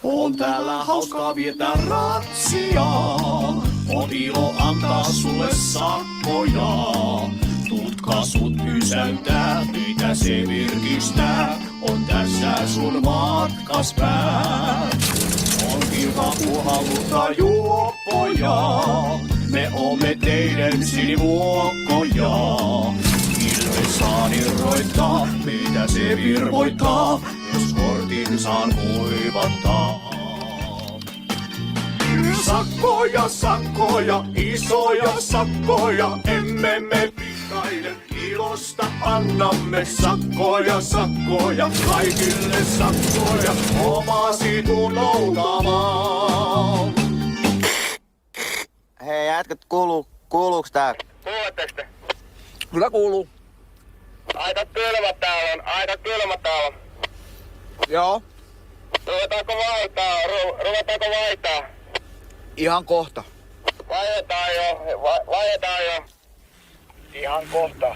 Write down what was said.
On täällä hauskaa viettää ratsiaa. On ilo antaa sulle sakkoja. Tutka sut pysäyttää, mitä se virkistää. On tässä sun matkas pää. On kiva puhalluta juoppoja. Me oomme teidän sinivuokkoja. Ilme saa irroittaa, mitä se virvoittaa. Jos kortin saan kuivattaa. Sakkoja, sakkoja, isoja sakkoja. Emme me pikaile, ilosta annamme sakkoja, sakkoja. Kaikille sakkoja, omasi tunoutamaan. Hei jätkät, kuuluuks tää? Kuuletteko te? Kyllä kuuluu. Aika kylmä täällä on, aika kylmä täällä on. Joo, Ruvetaanko vaihtaa? ihan kohta. Vaihdetaan jo. Ihan kohta.